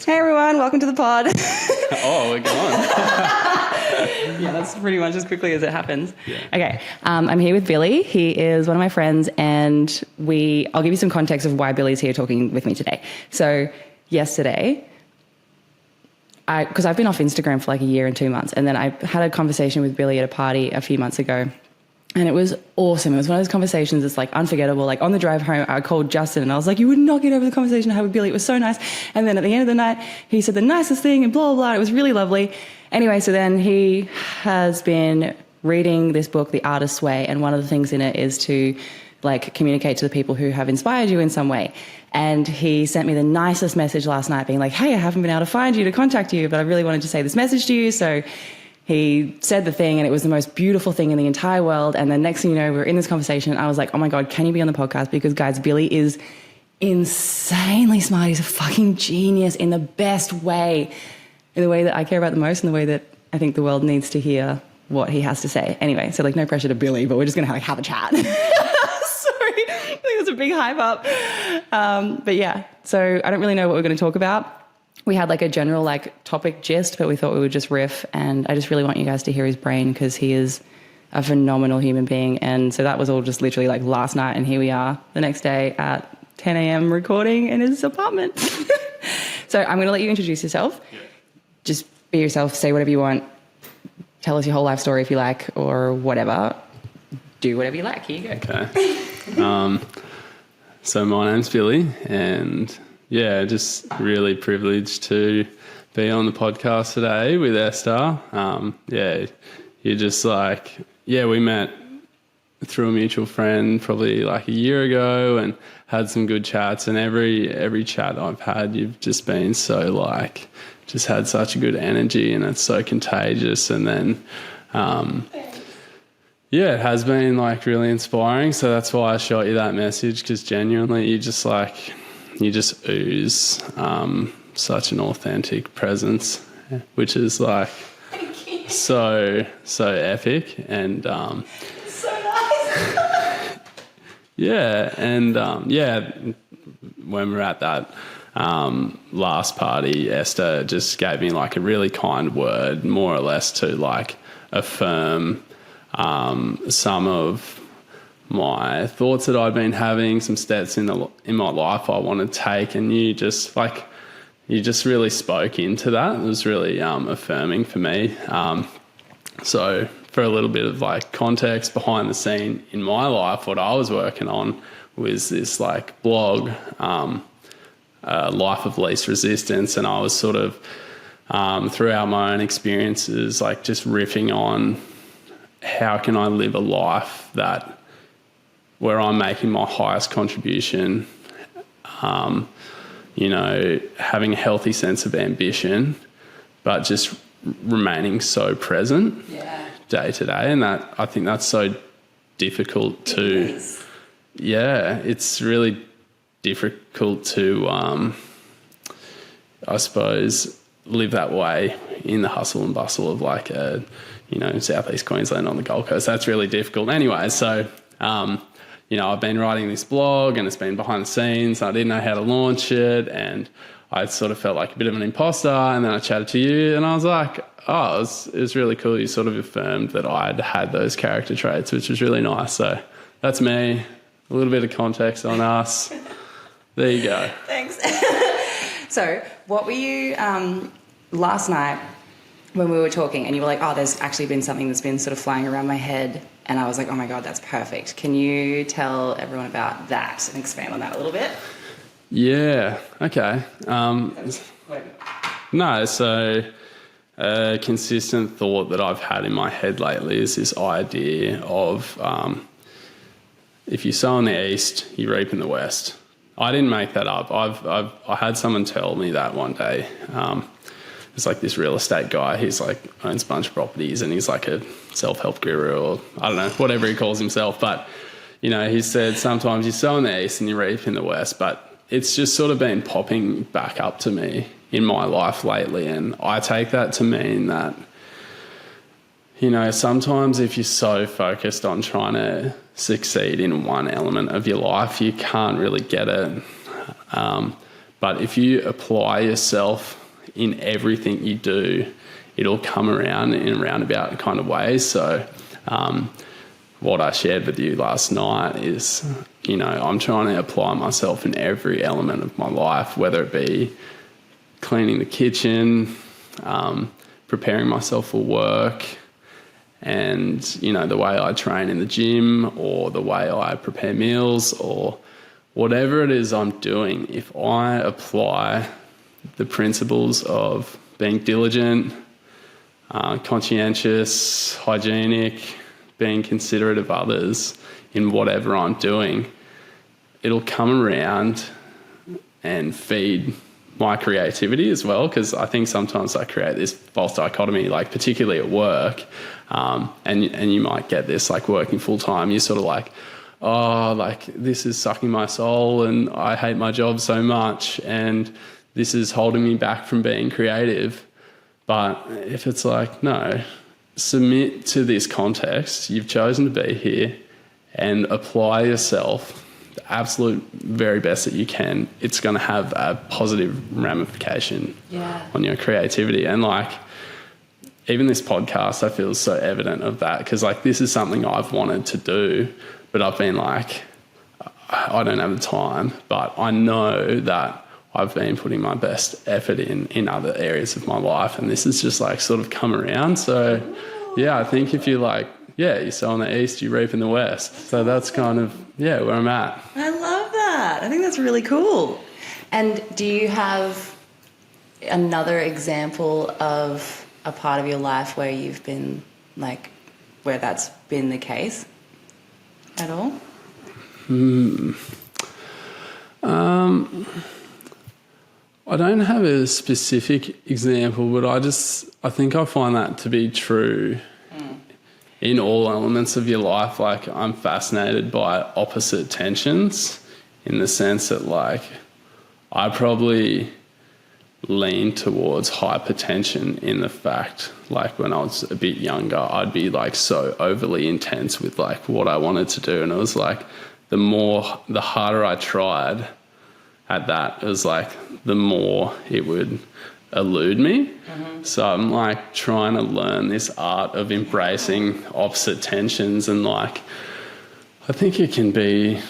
Hey everyone, welcome to the pod. Oh, we're gone. Yeah, that's pretty much as quickly as it happens. Yeah. Okay, I'm here with Billy. He is one of my friends, and I'll give you some context of why Billy's here talking with me today. So yesterday, because I've been off Instagram for like a year and 2 months, and then I had a conversation with Billy at a party a few months ago. And it was awesome. It was one of those conversations that's like unforgettable. Like on the drive home, I called Justin and I was like, you would not get over the conversation I had with Billy. It was so nice. And then at the end of the night, he said the nicest thing and blah, blah, blah. It was really lovely. Anyway, so then he has been reading this book, The Artist's Way. And one of the things in it is to like communicate to the people who have inspired you in some way. And he sent me the nicest message last night being like, hey, I haven't been able to find you to contact you, but I really wanted to say this message to you. So he said the thing and it was the most beautiful thing in the entire world. And then next thing you know, we were in this conversation and I was like, oh my God, can you be on the podcast? Because guys, Billy is insanely smart. He's a fucking genius in the best way, in the way that I care about the most, in the way that I think the world needs to hear what he has to say. Anyway, so like no pressure to Billy, but we're just going to have a chat. Sorry, I think it was a big hype up. But yeah, so I don't really know what we're going to talk about. We had like a general like topic gist, but we thought we would just riff, and I just really want you guys to hear his brain because he is a phenomenal human being. And so that was all just literally like last night, and here we are the next day at 10 a.m. recording in his apartment. So I'm going to let you introduce yourself. Yeah. Just be yourself, say whatever you want, tell us your whole life story if you like, or whatever. Do whatever you like. Here you go. Okay. So my name's Billy, and yeah, just really privileged to be on the podcast today with Esther. You're just like, we met through a mutual friend probably like a year ago and had some good chats, and every chat I've had, you've just been so like, just had such a good energy, and it's so contagious. And then, it has been like really inspiring. So that's why I shot you that message, because genuinely you just ooze such an authentic presence, which is like so epic. And so nice. When we're at that last party, Esther just gave me like a really kind word, more or less to like affirm some of my thoughts that I'd been having, some steps in my life I want to take, and you just really spoke into that. It was really affirming for me. So for a little bit of like context behind the scene in my life, what I was working on was this like blog, Life of Least Resistance, and I was sort of throughout my own experiences like just riffing on how can I live a life where I'm making my highest contribution, having a healthy sense of ambition, but just remaining so present day to day. And that, I think that's so difficult to, it's really difficult to, I suppose, live that way in the hustle and bustle of like Southeast Queensland on the Gold Coast. That's really difficult. Anyway, so, I've been writing this blog and it's been behind the scenes. I didn't know how to launch it, and I sort of felt like a bit of an imposter. And then I chatted to you and I was like, oh, it was really cool. You sort of affirmed that I'd had those character traits, which was really nice. So that's me. A little bit of context on us. There you go. Thanks. So what were you last night when we were talking and you were like, oh, there's actually been something that's been sort of flying around my head, and I was like, oh my God, that's perfect. Can you tell everyone about that and expand on that a little bit? Yeah, okay. So a consistent thought that I've had in my head lately is this idea of if you sow in the east, you reap in the west. I didn't make that up. I had someone tell me that one day. It's like this real estate guy. He's like owns a bunch of properties, and he's like a self-help guru, or I don't know, whatever he calls himself. But he said sometimes you sow in the east and you reap in the west. But it's just sort of been popping back up to me in my life lately, and I take that to mean that sometimes if you're so focused on trying to succeed in one element of your life, you can't really get it. But if you apply yourself in everything you do, it'll come around in a roundabout kind of way. So what I shared with you last night is, I'm trying to apply myself in every element of my life, whether it be cleaning the kitchen, preparing myself for work, and, the way I train in the gym, or the way I prepare meals, or whatever it is I'm doing. If I apply the principles of being diligent, conscientious, hygienic, being considerate of others in whatever I'm doing, it'll come around and feed my creativity as well, because I think sometimes I create this false dichotomy, like particularly at work, and you might get this, like working full time, you're sort of like, oh, like this is sucking my soul and I hate my job so much and this is holding me back from being creative. But if it's like, no, submit to this context, you've chosen to be here, and apply yourself the absolute very best that you can, it's going to have a positive ramification on your creativity. And like, even this podcast, I feel is so evident of that, because like this is something I've wanted to do, but I've been like, I don't have the time, but I know that I've been putting my best effort in other areas of my life, and this has just like sort of come around. So yeah, I think if you like, you sow in the east, you reap in the west. So that's kind of, where I'm at. I love that. I think that's really cool. And do you have another example of a part of your life where you've been like, where that's been the case at all? I don't have a specific example, but I think I find that to be true in all elements of your life. Like, I'm fascinated by opposite tensions, in the sense that like I probably lean towards hypertension, in the fact, like when I was a bit younger, I'd be like so overly intense with like what I wanted to do, and it was like the harder I tried at that, it was like the more it would elude me. So I'm like trying to learn this art of embracing opposite tensions, and like I think it can be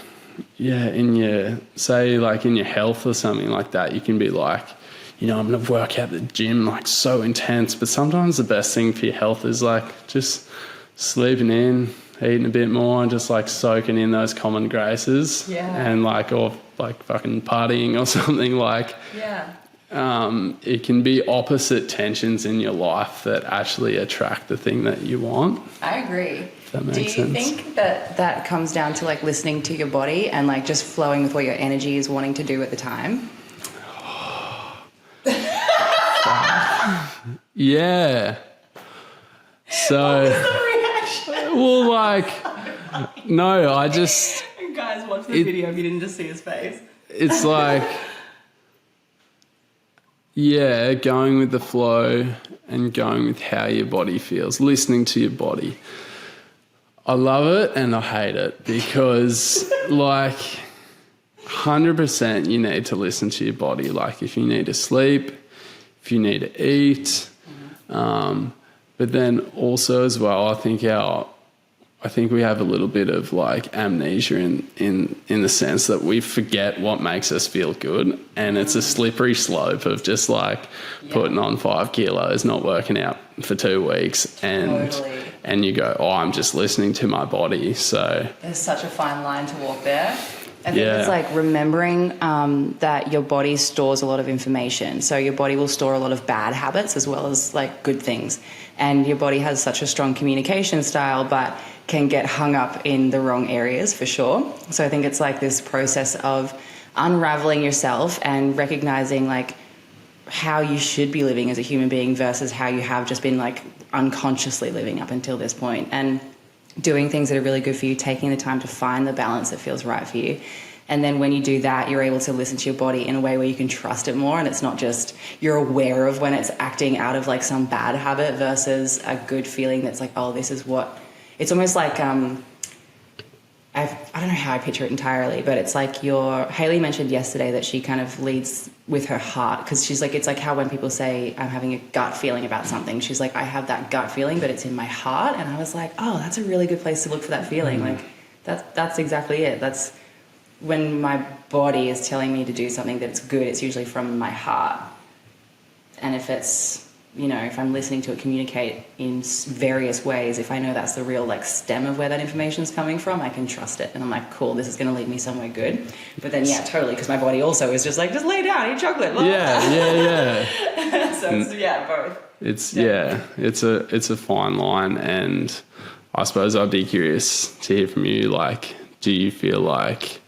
in your, say like in your health or something like that, you can be like, I'm going to work out the gym like so intense, but sometimes the best thing for your health is like just sleeping in, eating a bit more, and just like soaking in those common graces, and like, or like fucking partying or something. Like it can be opposite tensions in your life that actually attract the thing that you want. I agree. If that makes sense. Do you think that comes down to like listening to your body and like just flowing with what your energy is wanting to do at the time? Yeah. So, What was the reaction? well, like, no, I just... Guys, watch the video if you didn't just see his face. It's like, going with the flow and going with how your body feels, listening to your body. I love it and I hate it, because like 100% you need to listen to your body. Like if you need to sleep, if you need to eat, but then also as well, I think we have a little bit of like amnesia in the sense that we forget what makes us feel good, and it's a slippery slope of just like putting on 5 kilos, not working out for 2 weeks, and you go, oh, I'm just listening to my body. So there's such a fine line to walk there. I think it's like remembering that your body stores a lot of information. So your body will store a lot of bad habits as well as like good things. And your body has such a strong communication style, but can get hung up in the wrong areas for sure. So I think it's like this process of unraveling yourself and recognizing like how you should be living as a human being versus how you have just been like unconsciously living up until this point, and doing things that are really good for you, taking the time to find the balance that feels right for you. And then when you do that, you're able to listen to your body in a way where you can trust it more, and it's not just you're aware of when it's acting out of like some bad habit versus a good feeling that's like, oh, this is what... It's almost like I don't know how I picture it entirely, but it's like Haley mentioned yesterday that she kind of leads with her heart, because she's like, it's like how when people say I'm having a gut feeling about something, she's like, I have that gut feeling, but it's in my heart. And I was like, oh, that's a really good place to look for that feeling. Like that's exactly it. That's when my body is telling me to do something that's good, it's usually from my heart. And if it's, if I'm listening to it communicate in various ways, if I know that's the real like stem of where that information is coming from, I can trust it. And I'm like, cool, this is going to lead me somewhere good. But then, yeah, totally, because my body also is just like, just lay down, eat chocolate. Blah, Yeah. So it's, both. It's a fine line, and I suppose I'd be curious to hear from you. Like, do you feel like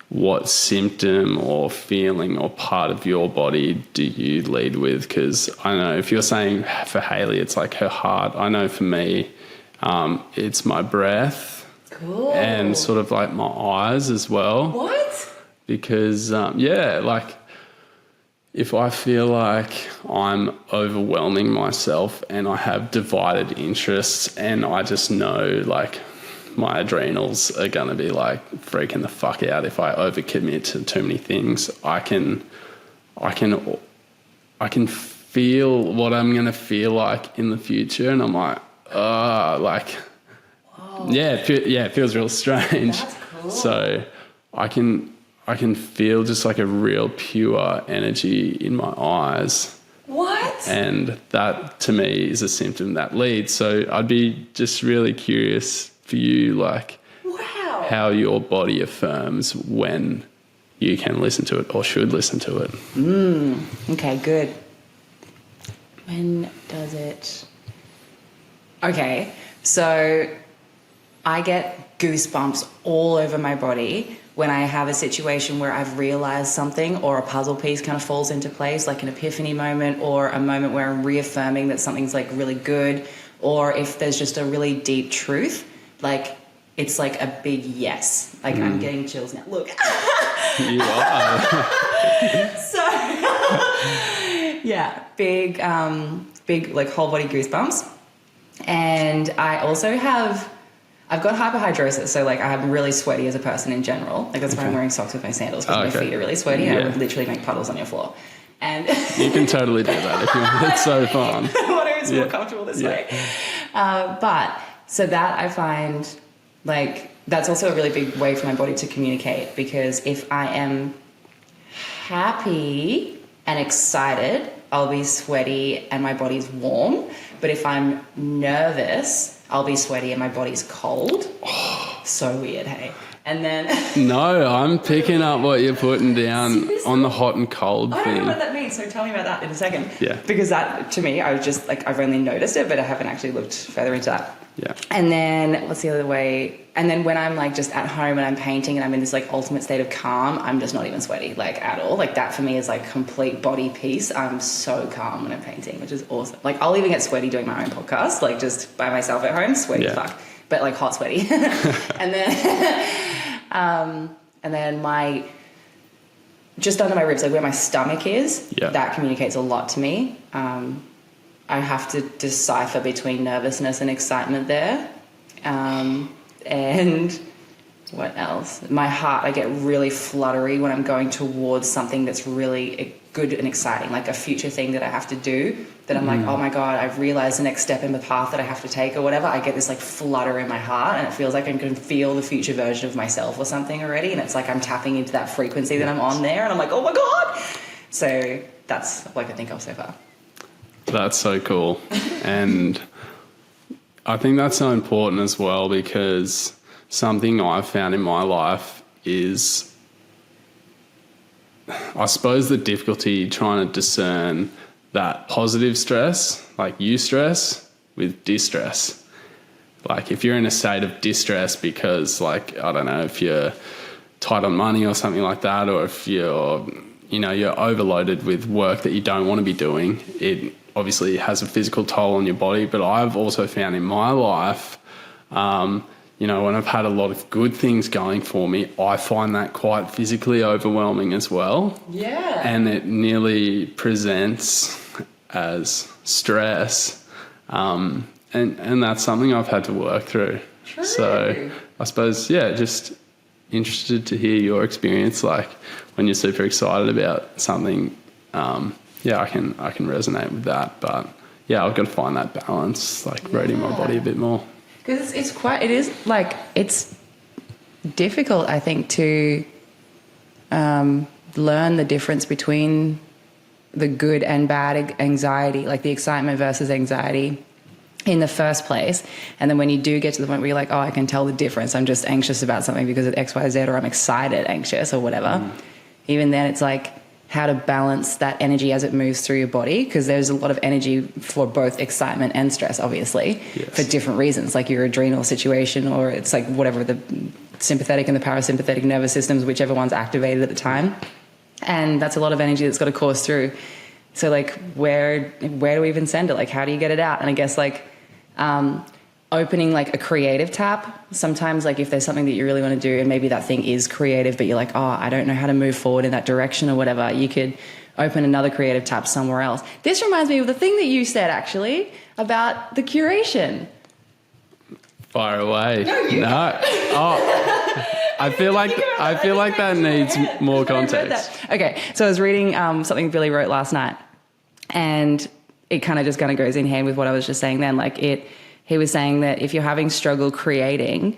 what symptom or feeling or part of your body do you lead with? Because I know if you're saying for Haley it's like her heart, I know for me it's my breath. Cool. And sort of like my eyes as well. What? Because like if I feel like I'm overwhelming myself and I have divided interests and I just know like my adrenals are going to be like freaking the fuck out if I overcommit to too many things. I can feel what I'm going to feel like in the future, and I'm like, it feels real strange. That's cool. So I can feel just like a real pure energy in my eyes. What? And that to me is a symptom that leads. So I'd be just really curious for you, like, wow, how your body affirms when you can listen to it or should listen to it. Okay, good. When does it? Okay, so I get goosebumps all over my body when I have a situation where I've realized something, or a puzzle piece kind of falls into place, like an epiphany moment, or a moment where I'm reaffirming that something's like really good, or if there's just a really deep truth. Like, it's like a big yes. Like, I'm getting chills now. Look. You are. So, yeah, big, like, whole body goosebumps. And I also I've got hyperhidrosis. So, like, I'm really sweaty as a person in general. Like, that's why I'm wearing socks with my sandals, because my feet are really sweaty and I would literally make puddles on your floor. And you can totally do that if you want. It's so fun. Whatever's more comfortable this way. So that I find, like, that's also a really big way for my body to communicate, because if I am happy and excited, I'll be sweaty and my body's warm. But if I'm nervous, I'll be sweaty and my body's cold. So weird, hey? And then... No, I'm picking up what you're putting down. Seriously? On the hot and cold thing. I don't know what that means, so tell me about that in a second. Yeah. Because that, to me, I was just, like, I've only noticed it, but I haven't actually looked further into that. Yeah. And then, what's the other way? And then when I'm, like, just at home and I'm painting and I'm in this, like, ultimate state of calm, I'm just not even sweaty, like, at all. Like, that for me is, like, complete body peace. I'm so calm when I'm painting, which is awesome. Like, I'll even get sweaty doing my own podcast, like, just by myself at home, sweaty fuck. But, like, hot sweaty. And then my... just under my ribs, like where my stomach is, that communicates a lot to me. I have to decipher between nervousness and excitement there. And what else? My heart, I get really fluttery when I'm going towards something that's really good and exciting, like a future thing that I have to do, that I'm like, oh my God, I've realized the next step in the path that I have to take or whatever. I get this like flutter in my heart, and it feels like I can feel the future version of myself or something already. And it's like I'm tapping into that frequency that I'm on there, and I'm like, oh my God. So that's like I think of so far. That's so cool. And I think that's so important as well, because something I've found in my life is, I suppose, the difficulty trying to discern that positive stress, like eustress, with distress. Like if you're in a state of distress because, like, I don't know, if you're tight on money or something like that, or if you're overloaded with work that you don't want to be doing, it obviously has a physical toll on your body. But I've also found in my life, when I've had a lot of good things going for me, I find that quite physically overwhelming as well. Yeah. And it nearly presents as stress. And that's something I've had to work through. True. So I suppose, yeah, just interested to hear your experience, like when you're super excited about something. Yeah, I can resonate with that, but yeah, I've got to find that balance, like reading my body a bit more. Because it's difficult, I think, to learn the difference between the good and bad anxiety, like the excitement versus anxiety in the first place. And then when you do get to the point where you're like, oh, I can tell the difference. I'm just anxious about something because of X, Y, Z, or I'm excited, anxious or whatever. Even then it's like how to balance that energy as it moves through your body, because there's a lot of energy for both excitement and stress, obviously, for different reasons, like your adrenal situation, or it's like whatever, the sympathetic and the parasympathetic nervous systems, whichever one's activated at the time. And that's a lot of energy that's got to course through. So like where do we even send it? Like how do you get it out? And I guess like opening like a creative tap, sometimes like if there's something that you really want to do and maybe that thing is creative, but you're like, oh, I don't know how to move forward in that direction or whatever, you could open another creative tap somewhere else. This reminds me of the thing that you said actually about the curation. Fire away. No. Oh, I feel like that needs more context. Okay, so I was reading something Billy wrote last night, and it kind of goes in hand with what I was just saying then. Like he was saying that if you're having struggle creating,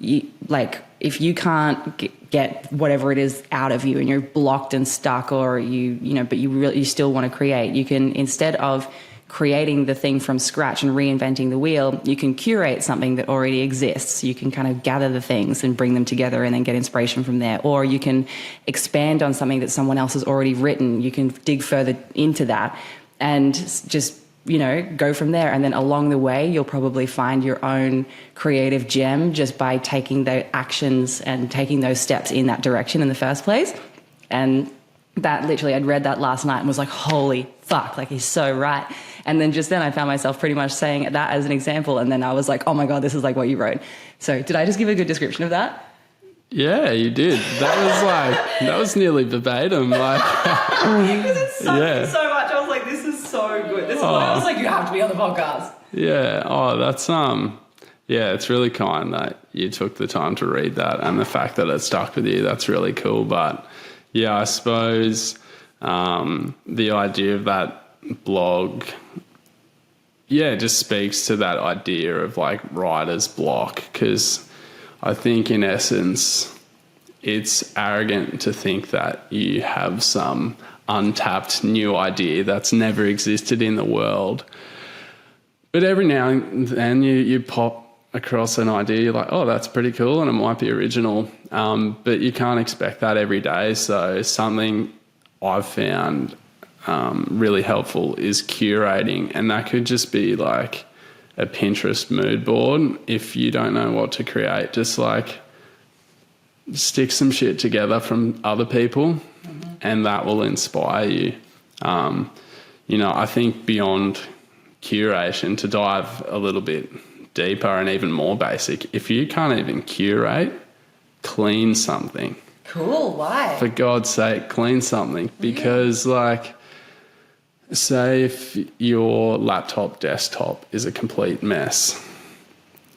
if you can't get whatever it is out of you and you're blocked and stuck, or but you still want to create, you can, instead of creating the thing from scratch and reinventing the wheel, you can curate something that already exists. You can kind of gather the things and bring them together and then get inspiration from there. Or you can expand on something that someone else has already written. You can dig further into that and just, go from there. And then along the way, you'll probably find your own creative gem just by taking the actions and taking those steps in that direction in the first place. And that literally, I'd read that last night and was like, holy fuck, like he's so right. And then just then I found myself pretty much saying that as an example. And then I was like, oh my God, this is like what you wrote. So did I just give a good description of that? Yeah, you did. That was nearly verbatim. Like, because it's so much. I was like, this is so good. This is why I was like, you have to be on the podcast. Yeah. Oh, that's it's really kind that you took the time to read that, and the fact that it stuck with you. That's really cool. But yeah, I suppose the idea of that blog, it just speaks to that idea of like writer's block, because I think in essence it's arrogant to think that you have some untapped new idea that's never existed in the world. But every now and then you pop across an idea, you're like, oh, that's pretty cool, and it might be original, but you can't expect that every day. So something I've found really helpful is curating, and that could just be like a Pinterest mood board. If you don't know what to create, just like stick some shit together from other people, and that will inspire you. I think beyond curation, to dive a little bit deeper and even more basic, if you can't even curate, clean something. Cool. Why? For God's sake, clean something. Because say if your laptop desktop is a complete mess,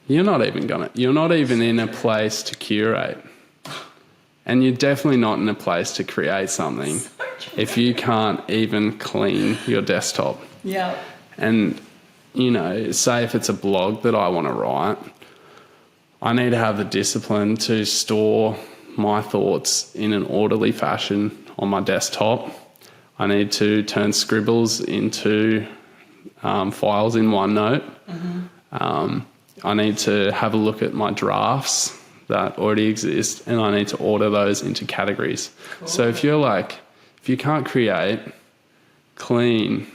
you're not even in a place to curate. And you're definitely not in a place to create something if you can't even clean your desktop. Yeah. And, say if it's a blog that I want to write, I need to have the discipline to store my thoughts in an orderly fashion on my desktop. I need to turn scribbles into files in OneNote. I need to have a look at my drafts that already exist, and I need to order those into categories. Cool. So if you can't create, clean.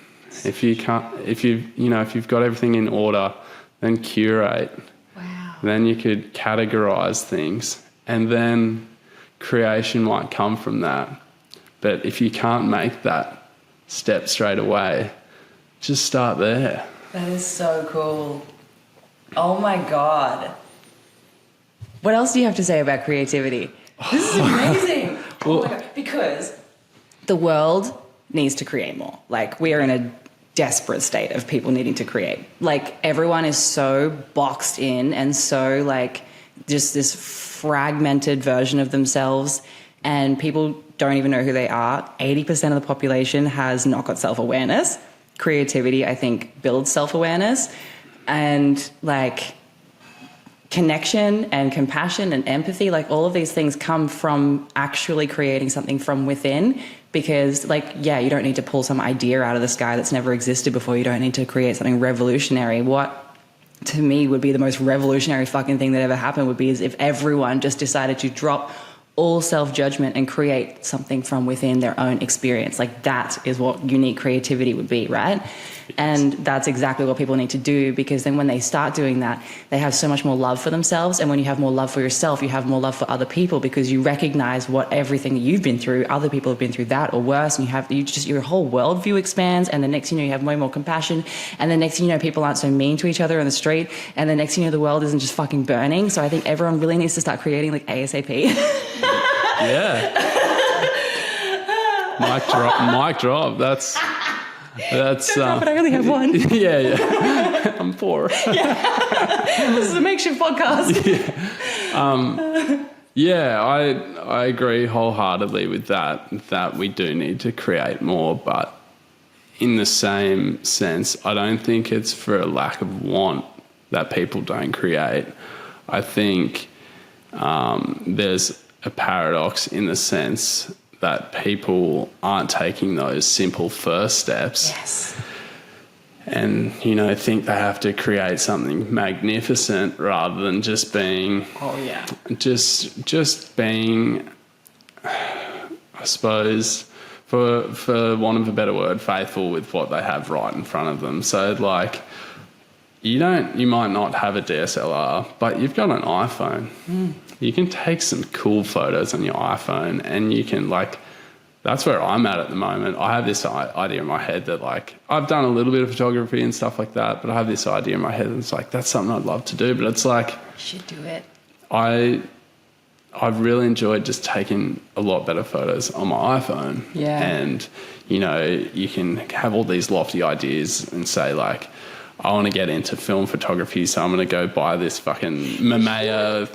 If you've got everything in order, then curate. Wow. Then you could categorize things, and then creation might come from that. But if you can't make that step straight away, just start there. That is so cool. Oh my God. What else do you have to say about creativity? This is amazing. Oh my God. Because the world needs to create more. Like, we are in a desperate state of people needing to create. Like everyone is so boxed in and so like just this fragmented version of themselves, and people don't even know who they are. 80% of the population has not got self-awareness. Creativity, I think, builds self-awareness, and like connection and compassion and empathy, like all of these things come from actually creating something from within. Because like, yeah, you don't need to pull some idea out of the sky that's never existed before. You don't need to create something revolutionary. What to me would be the most revolutionary fucking thing that ever happened would be is if everyone just decided to drop all self-judgment and create something from within their own experience. Like that is what unique creativity would be, right? Yes. And that's exactly what people need to do, because then when they start doing that, they have so much more love for themselves. And when you have more love for yourself, you have more love for other people, because you recognize what everything that you've been through, other people have been through that or worse. And your whole worldview expands. And the next thing you know, you have way more compassion. And the next thing you know, people aren't so mean to each other on the street. And the next thing you know, the world isn't just fucking burning. So I think everyone really needs to start creating like ASAP. Yeah. Mic drop. That's. But I only have one. Yeah. I'm poor. Yeah. This is a makeshift podcast. Yeah. I agree wholeheartedly with that we do need to create more, but in the same sense, I don't think it's for a lack of want that people don't create. I think there's a paradox in the sense that people aren't taking those simple first steps. Yes. And, think they have to create something magnificent rather than just being... Oh, yeah. Just being, I suppose, for want of a better word, faithful with what they have right in front of them. So, like... You might not have a DSLR, but you've got an iPhone. You can take some cool photos on your iPhone, and you can that's where I'm at the moment. I have this idea in my head that I've done a little bit of photography and stuff like that, but I have this idea in my head that's that's something I'd love to do, but it's you should do it. I've really enjoyed just taking a lot better photos on my iPhone. Yeah. And, you can have all these lofty ideas and say I want to get into film photography, so I'm going to go buy this fucking Mamiya,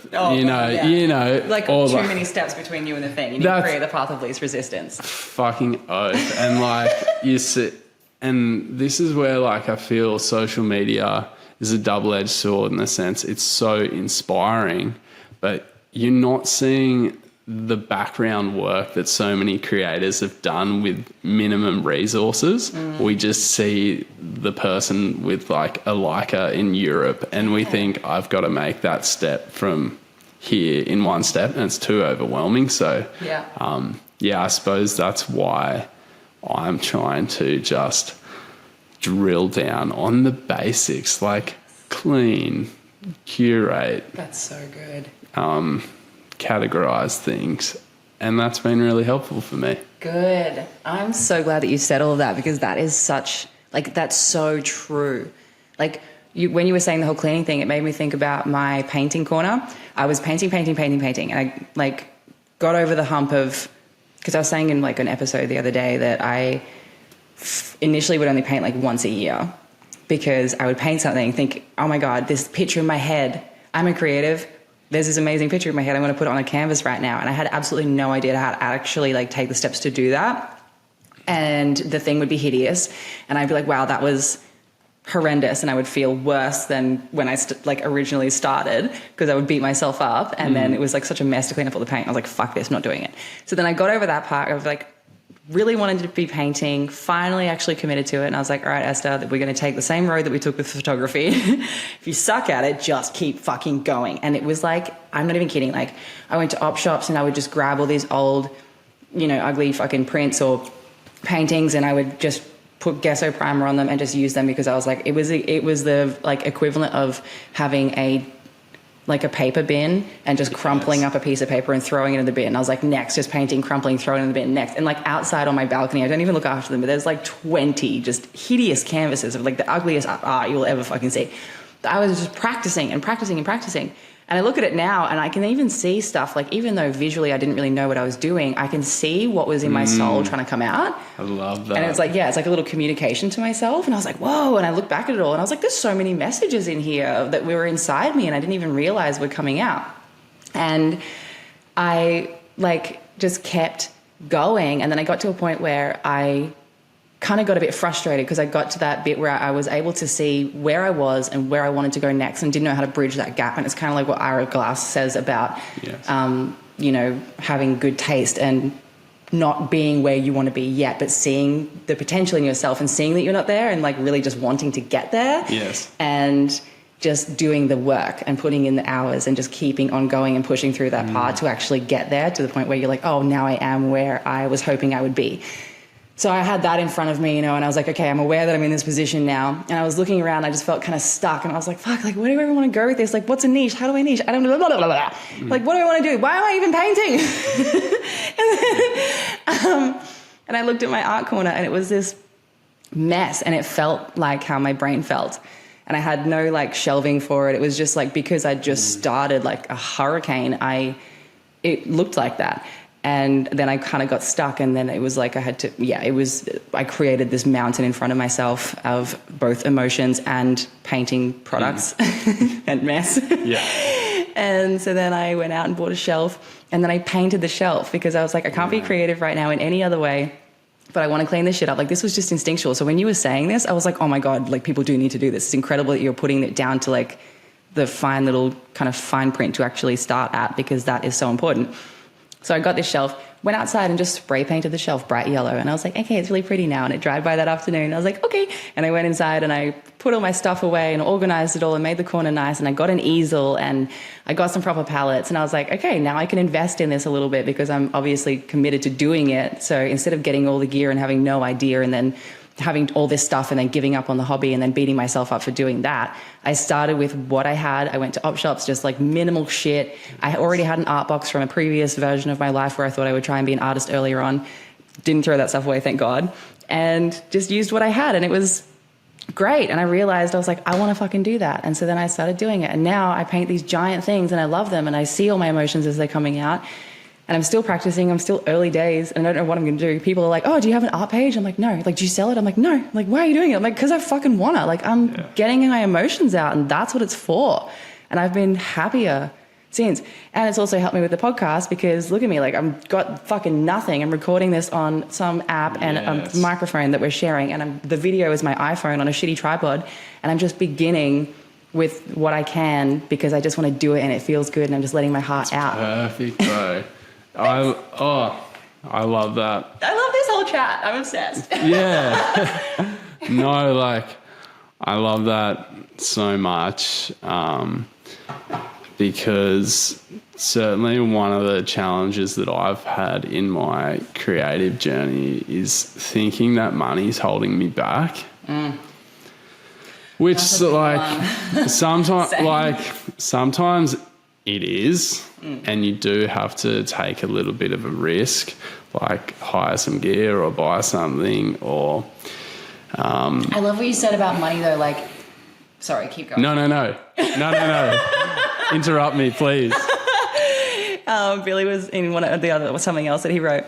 too many steps between you and the thing. You need to create the path of least resistance. Fucking oath. And you sit, and this is where I feel social media is a double-edged sword in the sense it's so inspiring, but you're not seeing the background work that so many creators have done with minimum resources. We just see the person with a Leica in Europe, and we think I've got to make that step from here in one step, and it's too overwhelming. So I suppose that's why I'm trying to just drill down on the basics, clean, curate. That's so good. Categorize things, and that's been really helpful for me. Good. I'm so glad that you said all of that, because that is such that's so true. When you were saying the whole cleaning thing, it made me think about my painting corner. I was painting, and I got over the hump of, because I was saying in an episode the other day that I initially would only paint once a year, because I would paint something and think, oh my God, this picture in my head, I'm a creative, there's this amazing picture in my head, I'm going to put it on a canvas right now. And I had absolutely no idea how to actually take the steps to do that. And the thing would be hideous. And I'd be wow, that was horrendous. And I would feel worse than when I originally started, because I would beat myself up. And then it was such a mess to clean up all the paint. I was fuck this, not doing it. So then I got over that part of really wanted to be painting, finally actually committed to it. And I was all right, Esther, we're going to take the same road that we took with photography. If you suck at it, just keep fucking going. And it was I'm not even kidding. I went to op shops and I would just grab all these old, ugly fucking prints or paintings, and I would just put gesso primer on them and just use them, because I was it was the equivalent of having a paper bin and just crumpling up a piece of paper and throwing it in the bin. I was next, just painting, crumpling, throwing it in the bin, next. And outside on my balcony, I don't even look after them, but there's 20 just hideous canvases of the ugliest art you'll ever fucking see. I was just practicing and practicing and practicing. And I look at it now and I can even see stuff, like even though visually I didn't really know what I was doing, I can see what was in my soul trying to come out. I love that. And it's like, it's like a little communication to myself. And I was like, whoa. And I look back at it all and I was like, there's so many messages in here that were inside me and I didn't even realize were coming out. And I like just kept going. And then I got to a point where I kind of got a bit frustrated because I got to that bit where I was able to see where I was and where I wanted to go next and didn't know how to bridge that gap. And it's kind of like what Ira Glass says about, you know, having good taste and not being where you want to be yet, but seeing the potential in yourself and seeing that you're not there and like really just wanting to get there. Yes. And just doing the work and putting in the hours and just keeping on going and pushing through that part to actually get there to the point where you're like, oh, now I am where I was hoping I would be. So I had that in front of me, you know, and I was like, okay, I'm aware that I'm in this position now. And I was looking around, I just felt kind of stuck. And I was like, fuck, like, where do I even want to go with this? Like, what's a niche? How do I niche? I don't know, blah, blah, blah, blah. Like, what do I want to do? Why am I even painting? And I looked at my art corner and it was this mess and it felt like how my brain felt. And I had no like shelving for it. It was just like, because I just started like a hurricane, it looked like that. And then I kind of got stuck and then it was like I created this mountain in front of myself of both emotions and painting products and mess. Yeah. And so then I went out and bought a shelf and then I painted the shelf because I was like, I can't be creative right now in any other way, but I want to clean this shit up. Like this was just instinctual. So when you were saying this, I was like, oh my God, like people do need to do this. It's incredible that you're putting it down to like the fine little kind of fine print to actually start at because that is so important. So I got this shelf, went outside and just spray painted the shelf bright yellow. And I was like, okay, it's really pretty now. And it dried by that afternoon. I was like, okay. And I went inside and I put all my stuff away and organized it all and made the corner nice. And I got an easel and I got some proper palettes. And I was like, okay, now I can invest in this a little bit because I'm obviously committed to doing it. So instead of getting all the gear and having no idea and then having all this stuff and then giving up on the hobby and then beating myself up for doing that, I started with what I had. I went to op shops, just like minimal shit. I already had an art box from a previous version of my life where I thought I would try and be an artist earlier on. Didn't throw that stuff away, thank God. And just used what I had and it was great. And I realized, I was like, I want to fucking do that. And so then I started doing it. And now I paint these giant things and I love them and I see all my emotions as they're coming out. And I'm still practicing. I'm still early days and I don't know what I'm going to do. People are like, oh, do you have an art page? I'm like, no. Like, do you sell it? I'm like, no. I'm like, why are you doing it? I'm like, because I fucking want to. Like, I'm getting my emotions out and that's what it's for. And I've been happier since. And it's also helped me with the podcast because look at me, like I've got fucking nothing. I'm recording this on some app and a microphone that we're sharing. And the video is my iPhone on a shitty tripod. And I'm just beginning with what I can because I just want to do it and it feels good and I'm just letting my heart out. Perfect, bro. I love that. I love this whole chat. I'm obsessed. Yeah. No, like, I love that so much because certainly one of the challenges that I've had in my creative journey is thinking that money's holding me back. Which sometimes it is, and you do have to take a little bit of a risk, like hire some gear or buy something or... I love what you said about money though, like... Sorry, keep going. No. Interrupt me, please. Billy was in one of the other, something else that he wrote.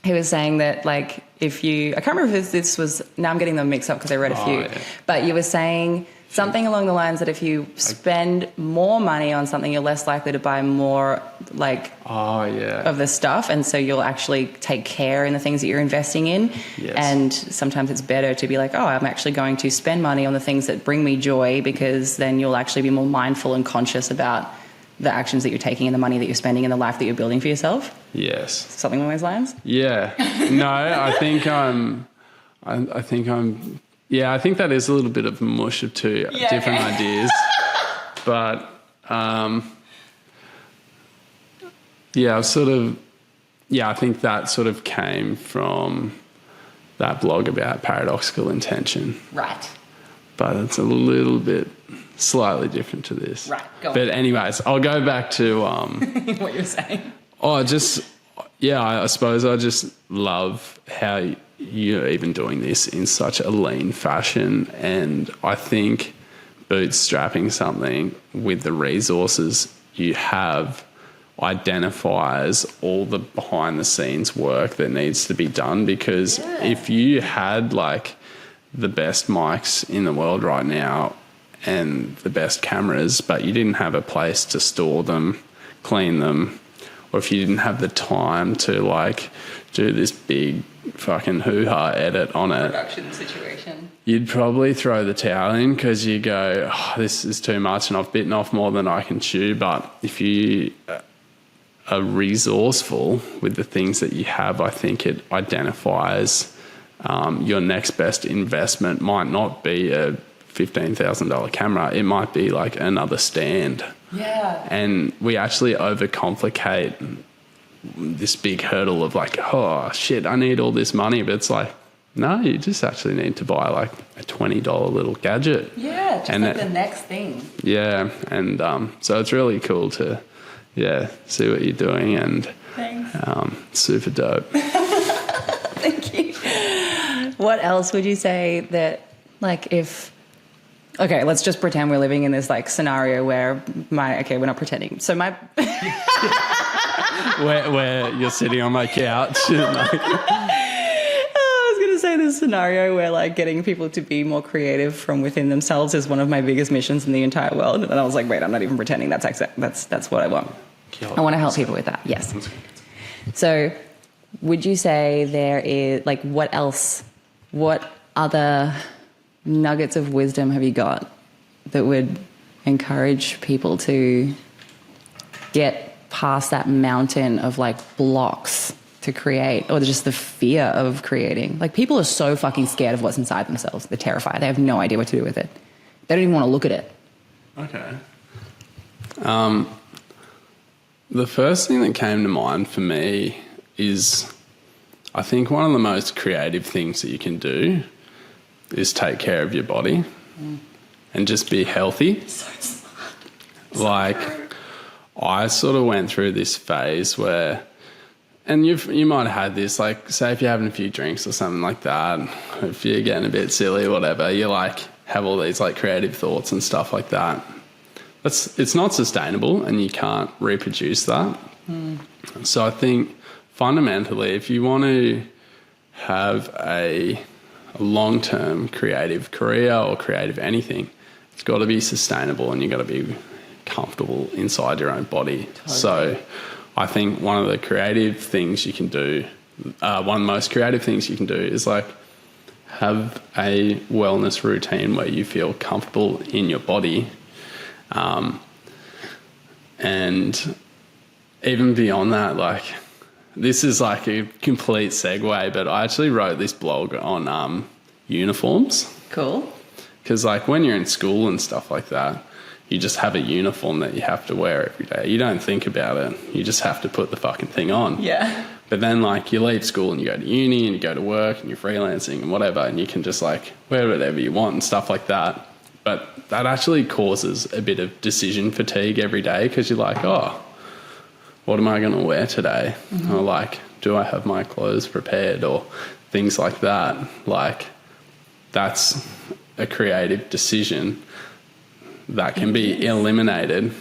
He was saying that, like, if you... I can't remember if this was... Now I'm getting them mixed up because I read a few. Yeah. But you were saying... something along the lines that if you spend more money on something, you're less likely to buy more, like, of the stuff. And so you'll actually take care in the things that you're investing in. Yes. And sometimes it's better to be like, oh, I'm actually going to spend money on the things that bring me joy because then you'll actually be more mindful and conscious about the actions that you're taking and the money that you're spending and the life that you're building for yourself. Yes. Something along those lines? Yeah. No, I think I think that is a little bit of a mush of two different ideas. But, I think that sort of came from that blog about paradoxical intention. Right. But it's a little bit slightly different to this. Right, go on. But anyways, I'll go back to... what you're saying. I suppose I just love how... you're even doing this in such a lean fashion, and I think bootstrapping something with the resources you have identifies all the behind the scenes work that needs to be done. Because if you had like the best mics in the world right now and the best cameras, but you didn't have a place to store them, clean them, or if you didn't have the time to like do this big fucking hoo-ha edit on it, Production situation. you'd probably throw the towel in because you go, oh, this is too much and I've bitten off more than I can chew. But if you are resourceful with the things that you have, I think it identifies your next best investment. Might not be a $15,000 camera. It might be like another stand. Yeah. And we actually overcomplicate this big hurdle of like, oh shit, I need all this money. But it's like, no, you just actually need to buy like a $20 little gadget. Yeah, just and like the next thing. Yeah, and so it's really cool to, see what you're doing, and Thanks. super dope. Thank you. What else would you say that, like, if... Okay, let's just pretend we're living in this, like, scenario where okay, we're not pretending. So my... where you're sitting on my couch. I was going to say this scenario where, like, getting people to be more creative from within themselves is one of my biggest missions in the entire world. And I was like, wait, I'm not even pretending. That's what I want. I want to help people with that. Yes. So would you say there is, like, what other nuggets of wisdom have you got that would encourage people to get past that mountain of, like, blocks to create, or just the fear of creating? Like, people are so fucking scared of what's inside themselves. They're terrified. They have no idea what to do with it. They don't even want to look at it. Okay. The first thing that came to mind for me is, I think one of the most creative things that you can do is take care of your body and just be healthy. So smart. Like, I sort of went through this phase where, and you might have had this, like, say if you're having a few drinks or something like that, if you're getting a bit silly or whatever, you like have all these like creative thoughts and stuff like that. It's not sustainable, and you can't reproduce that. So I think fundamentally, if you want to have a long-term creative career or creative anything, it's got to be sustainable, and you've got to be comfortable inside your own body. Totally. So I think one of the creative things you can do, one of the most creative things you can do is like have a wellness routine where you feel comfortable in your body. And even beyond that, like, this is like a complete segue, but I actually wrote this blog on uniforms. Cool. Because, like, when you're in school and stuff like that, you just have a uniform that you have to wear every day. You don't think about it. You just have to put the fucking thing on. Yeah. But then, like, you leave school and you go to uni and you go to work and you're freelancing and whatever, and you can just, like, wear whatever you want and stuff like that. But that actually causes a bit of decision fatigue every day, because you're like, oh, what am I going to wear today? Mm-hmm. Or, like, do I have my clothes prepared, or things like that. Like, that's a creative decision that can be eliminated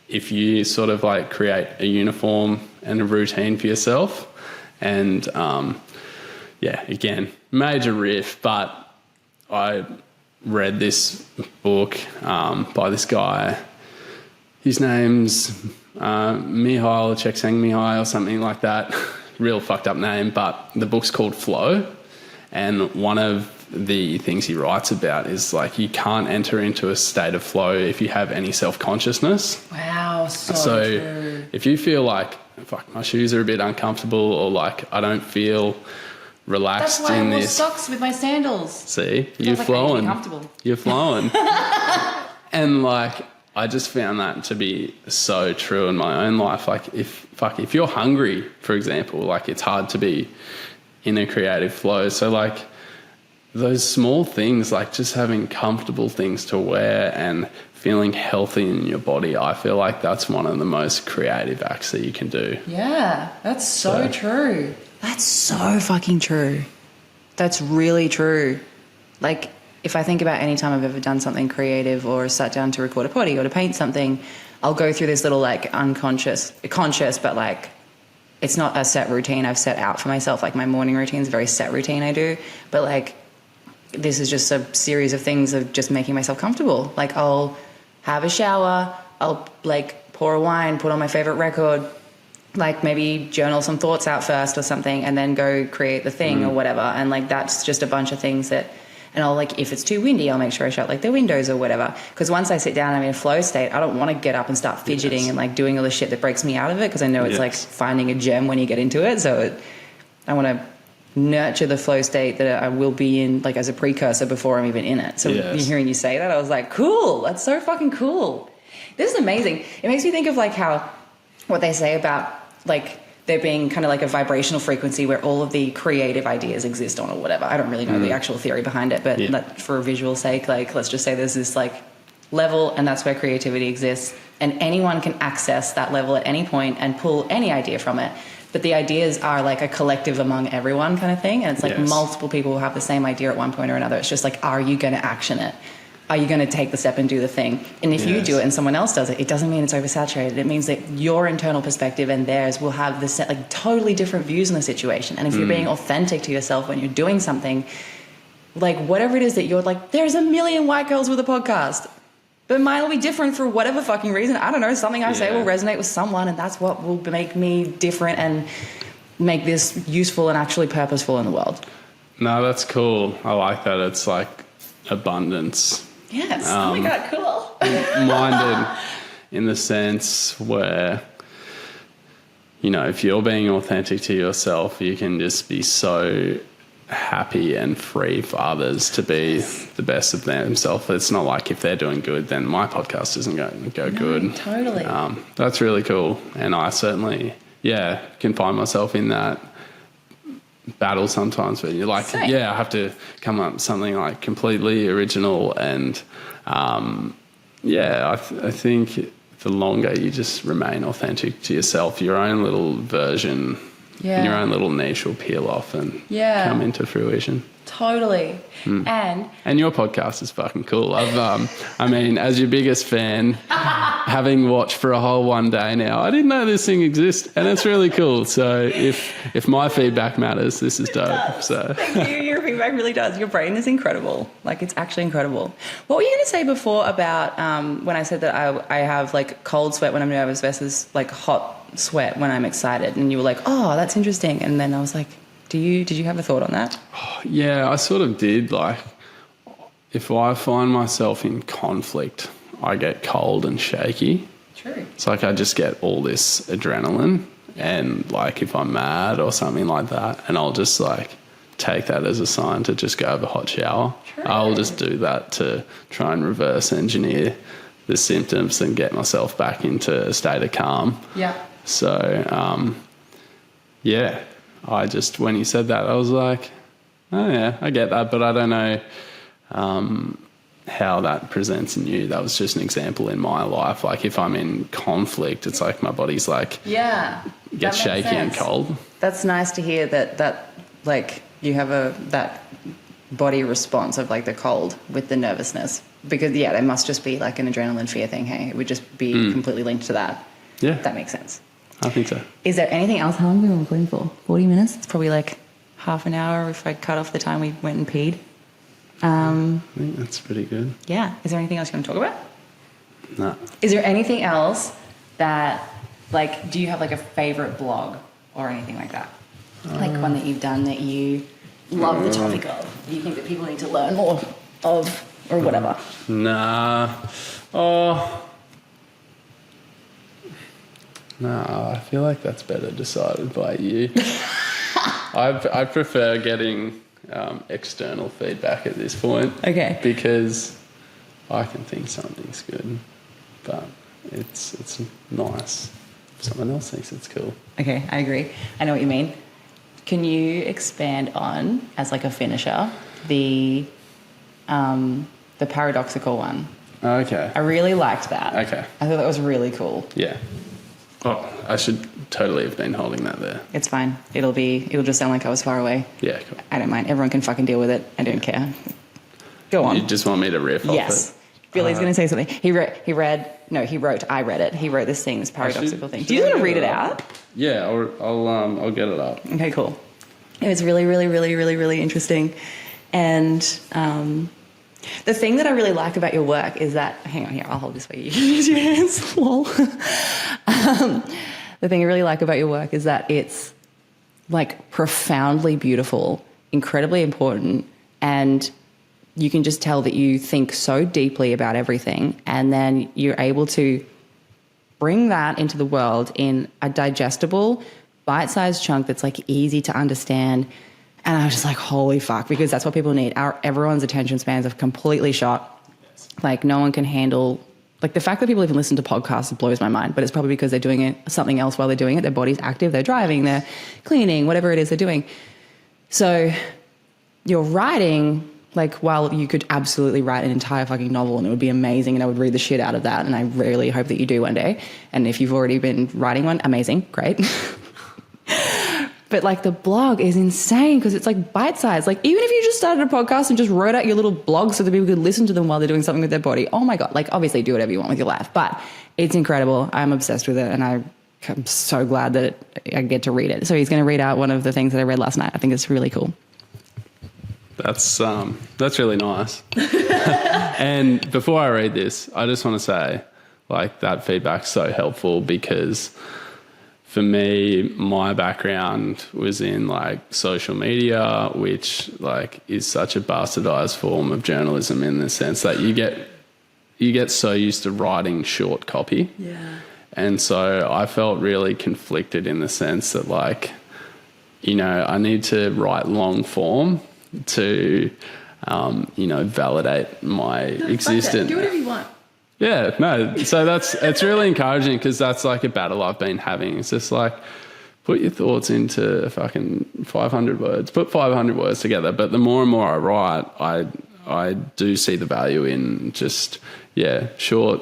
if you sort of like create a uniform and a routine for yourself. And again, major riff, but I read this book by this guy. His name's Mihail Csikszentmihalyi or something like that. Real fucked up name, but the book's called Flow. And one of the things he writes about is, like, you can't enter into a state of flow if you have any self-consciousness. Wow, so true. If you feel like, fuck, my shoes are a bit uncomfortable, or like I don't feel relaxed in this. That's why I wore socks with my sandals. See, you're flowing. You're flowing. And like, I just found that to be so true in my own life. Like, if you're hungry, for example, like, it's hard to be in a creative flow. So like, those small things, like just having comfortable things to wear and feeling healthy in your body, I feel like that's one of the most creative acts that you can do. Yeah, that's so true. That's so fucking true. That's really true. Like, if I think about any time I've ever done something creative or sat down to record a potty or to paint something, I'll go through this little like conscious, but like it's not a set routine I've set out for myself. Like my morning routine is a very set routine I do, but like this is just a series of things of just making myself comfortable. Like I'll have a shower, I'll like pour a wine, put on my favorite record, like maybe journal some thoughts out first or something, and then go create the thing or whatever. And like that's just a bunch of things that, and I'll like, if it's too windy, I'll make sure I shut like the windows or whatever. Because once I sit down, I'm in a flow state, I don't want to get up and start fidgeting and like doing all the shit that breaks me out of it, because I know it's like finding a gem when you get into it. So I want to nurture the flow state that I will be in, like as a precursor before I'm even in it. So hearing you say that, I was like, cool, that's so fucking cool. This is amazing. It makes me think of like how, what they say about like there being kind of like a vibrational frequency where all of the creative ideas exist on or whatever. I don't really know the actual theory behind it, but for a visual sake, like let's just say there's this like level, and that's where creativity exists, and anyone can access that level at any point and pull any idea from it. But the ideas are like a collective among everyone kind of thing, and it's like multiple people will have the same idea at one point or another. It's just like, are you going to action it? Are you going to take the step and do the thing? And if you do it and someone else does it, it doesn't mean it's oversaturated. It means that your internal perspective and theirs will have the set, like totally different views on the situation. And if you're being authentic to yourself when you're doing something, like whatever it is that you're like, there's a million white girls with a podcast, but mine will be different for whatever fucking reason. I don't know. Something I say will resonate with someone, and that's what will make me different and make this useful and actually purposeful in the world. No, that's cool. I like that. It's like abundance. Yes. Oh my God, cool. Minded in the sense where, you know, if you're being authentic to yourself, you can just be so happy and free for others to be the best of themselves. It's not like if they're doing good, then my podcast isn't going to go good. Totally. That's really cool. And I certainly, can find myself in that battle sometimes where you're like, I have to come up with something like completely original. And I think the longer you just remain authentic to yourself, your own little version, your own little niche will peel off and come into fruition. Totally. And your podcast is fucking cool. I mean, as your biggest fan, having watched for a whole one day now, I didn't know this thing exists, and it's really cool. So if my feedback matters, this is dope. So thank you. Your feedback really does. Your brain is incredible. Like, it's actually incredible. What were you going to say before about when I said that I have like cold sweat when I'm nervous versus like hot sweat when I'm excited? And you were like, oh, that's interesting. And then I was like, did you have a thought on that? Yeah, I sort of did. Like, if I find myself in conflict, I get cold and shaky. True. It's like I just get all this adrenaline, and like if I'm mad or something like that, and I'll just like take that as a sign to just go have a hot shower. True. I'll just do that to try and reverse engineer the symptoms and get myself back into a state of calm. Yeah. So, I just, when you said that, I was like, oh yeah, I get that, but I don't know how that presents in you. That was just an example in my life. Like if I'm in conflict, it's like my body's like, gets shaky and cold. That's nice to hear that like you have that body response of like the cold with the nervousness, because there must just be like an adrenaline fear thing. Hey, it would just be completely linked to that. Yeah. That makes sense. I think so. Is there anything else? How long have we been recording for? 40 minutes? It's probably like half an hour if I cut off the time we went and peed. I think that's pretty good. Yeah. Is there anything else you want to talk about? No. Is there anything else that, like, do you have like a favorite blog or anything like that? Like one that you've done that you love the topic of, you think that people need to learn more of, or whatever? Nah. Oh. No, I feel like that's better decided by you. I prefer getting external feedback at this point. Okay. Because I can think something's good, but it's nice if someone else thinks it's cool. Okay, I agree. I know what you mean. Can you expand on, as like a finisher, the paradoxical one? Okay. I really liked that. Okay. I thought that was really cool. Yeah. Oh, I should totally have been holding that there. It's fine. It'll just sound like I was far away. Yeah, cool. I don't mind. Everyone can fucking deal with it. I don't care. Go on. You just want me to riff off it? Yes. Billy's going to say something. He wrote, I read it. He wrote this thing, this paradoxical thing. Do you want to read it out? Yeah, I'll get it up. Okay, cool. It was really, really, really, really, really interesting. And the thing that I really like about your work is that, hang on here, I'll hold this for you. You can use your hands. Lol. The thing I really like about your work is that it's like profoundly beautiful, incredibly important, and you can just tell that you think so deeply about everything, and then you're able to bring that into the world in a digestible, bite-sized chunk that's like easy to understand. And I was just like, holy fuck, because that's what people need. Everyone's attention spans are completely shot. Like no one can handle, like the fact that people even listen to podcasts blows my mind, but it's probably because they're doing something else while they're doing it. Their body's active, they're driving, they're cleaning, whatever it is they're doing. So you're writing, like, while you could absolutely write an entire fucking novel and it would be amazing and I would read the shit out of that, and I really hope that you do one day. And if you've already been writing one, amazing, great. But like the blog is insane because it's like bite-sized. Like even if you just started a podcast and just wrote out your little blog so that people could listen to them while they're doing something with their body, oh my God, like obviously do whatever you want with your life, but it's incredible. I'm obsessed with it and I'm so glad that I get to read it. So he's going to read out one of the things that I read last night. I think it's really cool. That's really nice. And before I read this, I just want to say, like, that feedback's so helpful because for me, my background was in like social media, which like is such a bastardized form of journalism in the sense that you get so used to writing short copy. Yeah. And so I felt really conflicted in the sense that like, you know, I need to write long form to, validate my existence. Do whatever you want. Yeah, no. So it's really encouraging because that's like a battle I've been having. It's just like, put your thoughts into fucking 500 words, put 500 words together. But the more and more I write, I do see the value in just, short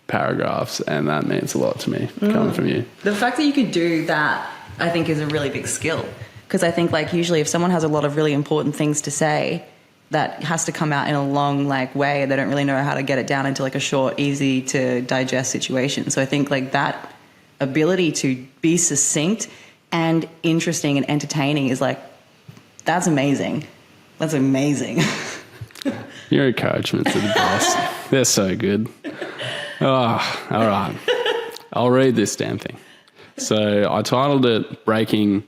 paragraphs. And that means a lot to me coming from you. The fact that you could do that, I think, is a really big skill. Because I think like usually if someone has a lot of really important things to say, that has to come out in a long like way. They don't really know how to get it down into like a short, easy to digest situation. So I think like that ability to be succinct and interesting and entertaining is like, that's amazing. That's amazing. Your encouragements are the best. They're so good. Oh, all right. I'll read this damn thing. So I titled it Breaking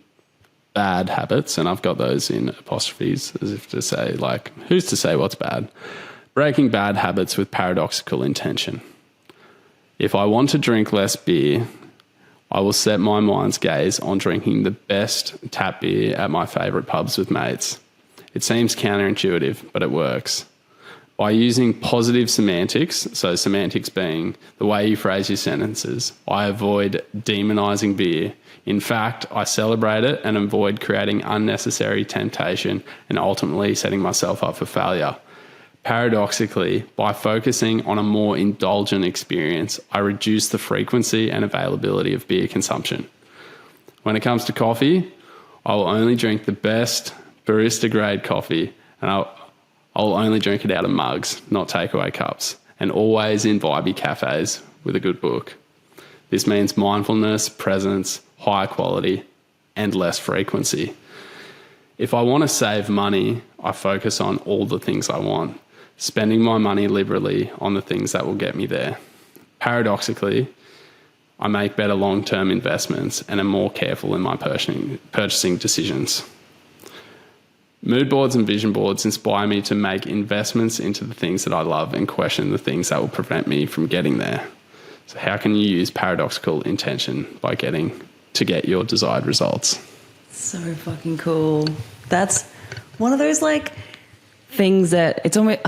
Bad Habits, and I've got those in apostrophes as if to say, like, who's to say what's bad? Breaking bad habits with paradoxical intention. If I want to drink less beer, I will set my mind's gaze on drinking the best tap beer at my favourite pubs with mates. It seems counterintuitive, but it works. By using positive semantics, so semantics being the way you phrase your sentences, I avoid demonising beer. In fact, I celebrate it and avoid creating unnecessary temptation and ultimately setting myself up for failure. Paradoxically, by focusing on a more indulgent experience, I reduce the frequency and availability of beer consumption. When it comes to coffee, I will only drink the best barista-grade coffee, and I'll only drink it out of mugs, not takeaway cups, and always in vibey cafes with a good book. This means mindfulness, presence, higher quality, and less frequency. If I want to save money, I focus on all the things I want, spending my money liberally on the things that will get me there. Paradoxically, I make better long-term investments and am more careful in my purchasing decisions. Mood boards and vision boards inspire me to make investments into the things that I love and question the things that will prevent me from getting there. So how can you use paradoxical intention by to get your desired results? So fucking cool. That's one of those like things that it's almost,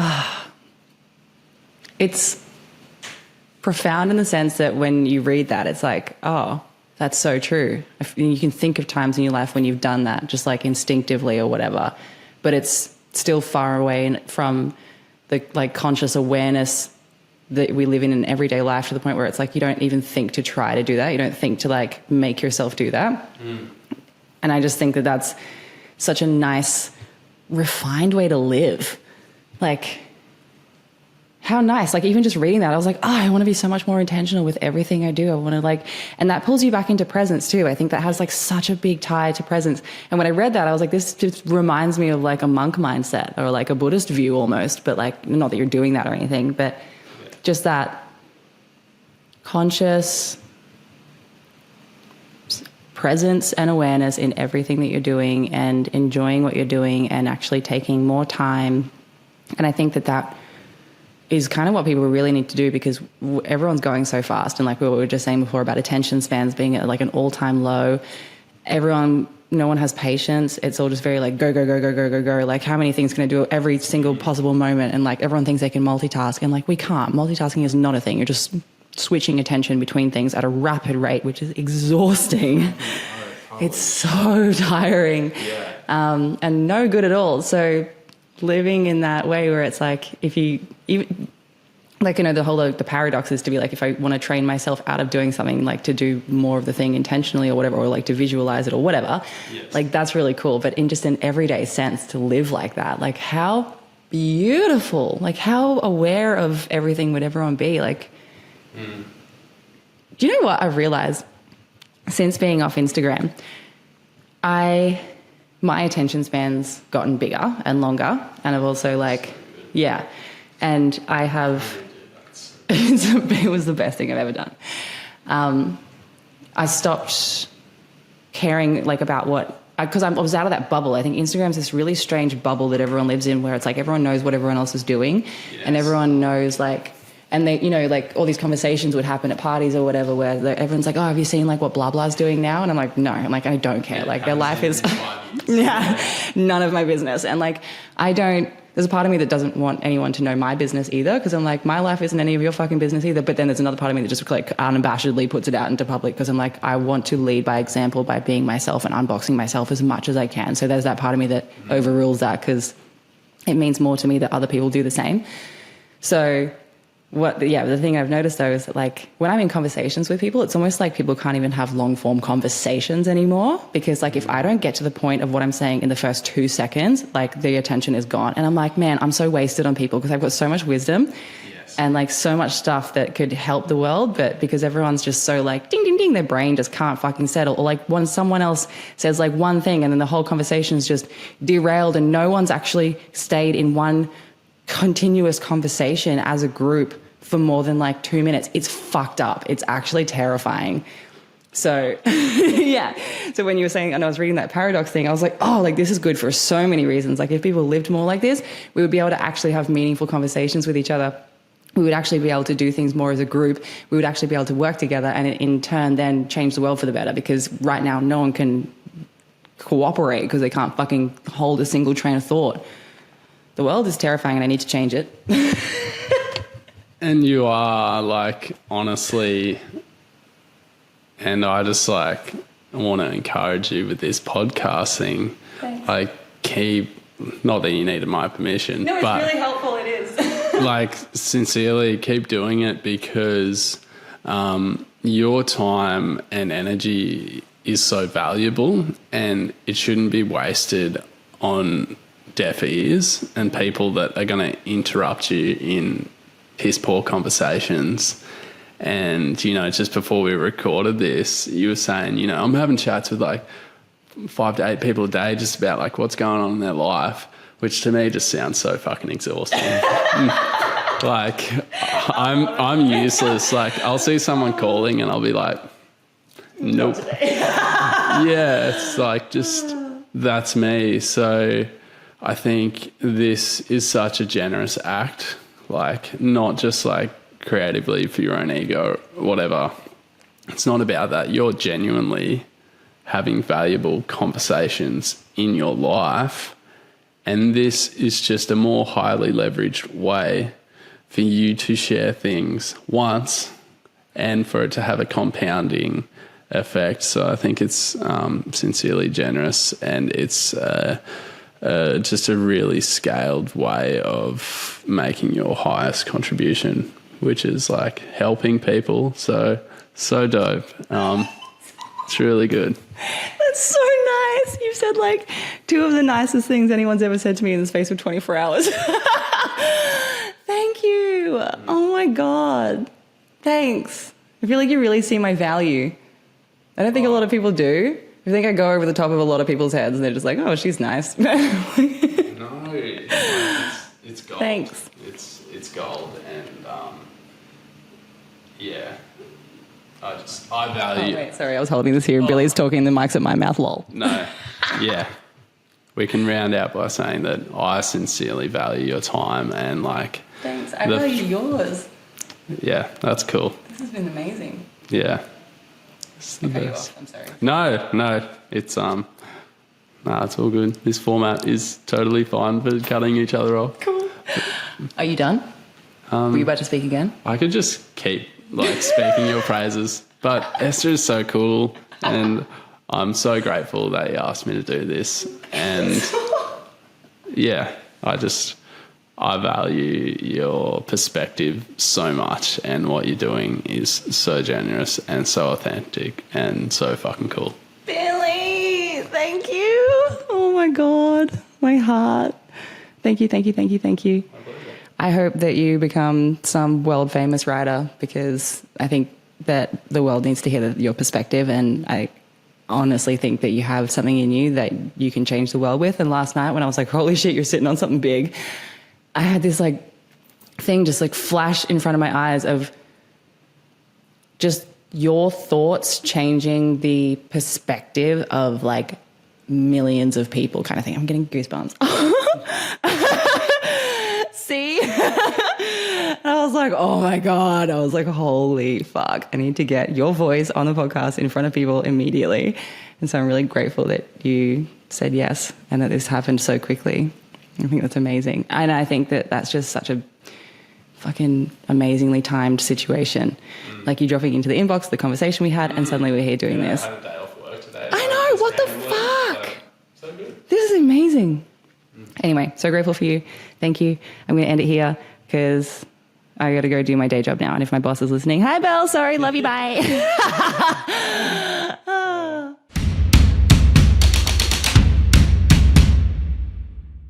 it's profound in the sense that when you read that, it's like, oh, that's so true. You can think of times in your life when you've done that, just like instinctively or whatever, but it's still far away from the like conscious awareness that we live in everyday life, to the point where it's like you don't even think to try to do that. You don't think to like make yourself do that. And I just think that that's such a nice, refined way to live. Like, how nice. Like even just reading that, I was like, oh, I want to be so much more intentional with everything I do. I want to like, and that pulls you back into presence too. I think that has like such a big tie to presence. And when I read that, I was like, this just reminds me of like a monk mindset or like a Buddhist view almost, but like, not that you're doing that or anything, but just that conscious presence and awareness in everything that you're doing and enjoying what you're doing and actually taking more time. And I think that is kind of what people really need to do, because everyone's going so fast. And like we were just saying before about attention spans being at like an all-time low, no one has patience. It's all just very like go, go, go, go, go, go, go. Like how many things can I do every single possible moment? And like everyone thinks they can multitask, and like we can't. Multitasking is not a thing. You're just switching attention between things at a rapid rate, which is exhausting. It's so tiring, and no good at all. So living in that way where it's like, if you even like, you know, the whole the paradox is to be like, if I want to train myself out of doing something, like to do more of the thing intentionally or whatever, or like to visualize it or whatever, like that's really cool. But in just an everyday sense, to live like that, like how beautiful, like how aware of everything would everyone be? Like, do you know what I've realized since being off Instagram? My attention span's gotten bigger and longer, and I've also like, and I have, it was the best thing I've ever done. I stopped caring like about what, because I was out of that bubble. I think Instagram's this really strange bubble that everyone lives in, where it's like everyone knows what everyone else is doing, and everyone knows like, and they, you know, like all these conversations would happen at parties or whatever where everyone's like, oh, have you seen like what blah blah's doing now? And I'm like, no, I'm like, I don't care. Like their life is, none of my business. And like, there's a part of me that doesn't want anyone to know my business either, because I'm like, my life isn't any of your fucking business either. But then there's another part of me that just like unabashedly puts it out into public, because I'm like, I want to lead by example by being myself and unboxing myself as much as I can. So there's that part of me that overrules that, because it means more to me that other people do the same. So the thing I've noticed though is that like when I'm in conversations with people, it's almost like people can't even have long form conversations anymore, because like if I don't get to the point of what I'm saying in the first 2 seconds, like the attention is gone. And I'm like, man, I'm so wasted on people, because I've got so much wisdom and like so much stuff that could help the world, but because everyone's just so like ding ding ding, their brain just can't fucking settle. Or like when someone else says like one thing and then the whole conversation is just derailed and no one's actually stayed in one continuous conversation as a group for more than like 2 minutes. It's fucked up. It's actually terrifying. So so when you were saying, and I was reading that paradox thing, I was like, oh, like this is good for so many reasons. Like if people lived more like this, we would be able to actually have meaningful conversations with each other. We would actually be able to do things more as a group. We would actually be able to work together, and in turn then change the world for the better, because right now no one can cooperate because they can't fucking hold a single train of thought. The world is terrifying and I need to change it. And you are like, honestly, and I just like want to encourage you with this podcast thing. Thanks. Like not that you needed my permission. No, it's but really helpful, it is. like sincerely keep doing it, because your time and energy is so valuable, and it shouldn't be wasted on deaf ears and people that are going to interrupt you in piss poor conversations. And, you know, just before we recorded this, you were saying, you know, I'm having chats with like 5 to 8 people a day just about like what's going on in their life, which to me just sounds so fucking exhausting. Like I'm useless. Like I'll see someone calling and I'll be like, nope. Yeah, it's like just that's me. So I think this is such a generous act, like not just like creatively for your own ego or whatever. It's not about that. You're genuinely having valuable conversations in your life, and this is just a more highly leveraged way for you to share things once and for it to have a compounding effect. So I think it's sincerely generous, and it's just a really scaled way of making your highest contribution, which is like helping people. So dope. It's really good. That's so nice. You've said like 2 of the nicest things anyone's ever said to me in the space of 24 hours. Thank you. Oh my God. Thanks. I feel like you really see my value. I don't think a lot of people do. I think I go over the top of a lot of people's heads and they're just like, oh, she's nice. No, it's gold. Thanks. It's gold, and yeah, I value. Oh, wait, sorry, I was holding this here and Billy's talking, the mic's at my mouth, lol. No, yeah, we can round out by saying that I sincerely value your time and like. Thanks. I value yours. Yeah, that's cool. This has been amazing. Yeah. It's the Cut you best. off, I'm sorry. No, it's it's all good. This format is totally fine for cutting each other off. Cool. Are you done? Were you about to speak again? I could just keep like speaking your praises, but Esther is so cool, and I'm so grateful that you asked me to do this. And yeah, I value your perspective so much, and what you're doing is so generous and so authentic and so fucking cool. Billy, thank you. Oh my God, my heart. Thank you, thank you, thank you, thank you. I hope that you become some world famous writer, because I think that the world needs to hear your perspective, and I honestly think that you have something in you that you can change the world with. And last night when I was like, holy shit, you're sitting on something big, I had this like thing just like flash in front of my eyes of just your thoughts changing the perspective of like millions of people kind of thing. I'm getting goosebumps. See? And I was like, oh my God. I was like, holy fuck. I need to get your voice on the podcast in front of people immediately. And so I'm really grateful that you said yes and that this happened so quickly. I think that's amazing. And I think that that's just such a fucking amazingly timed situation. Like you dropping into the inbox, the conversation we had, and suddenly we're here doing this. I had a day off work today. I know, what the fuck? So good. This is amazing. Anyway, so grateful for you. Thank you. I'm going to end it here because I got to go do my day job now. And if my boss is listening, hi, Belle. Sorry. Love you. Bye.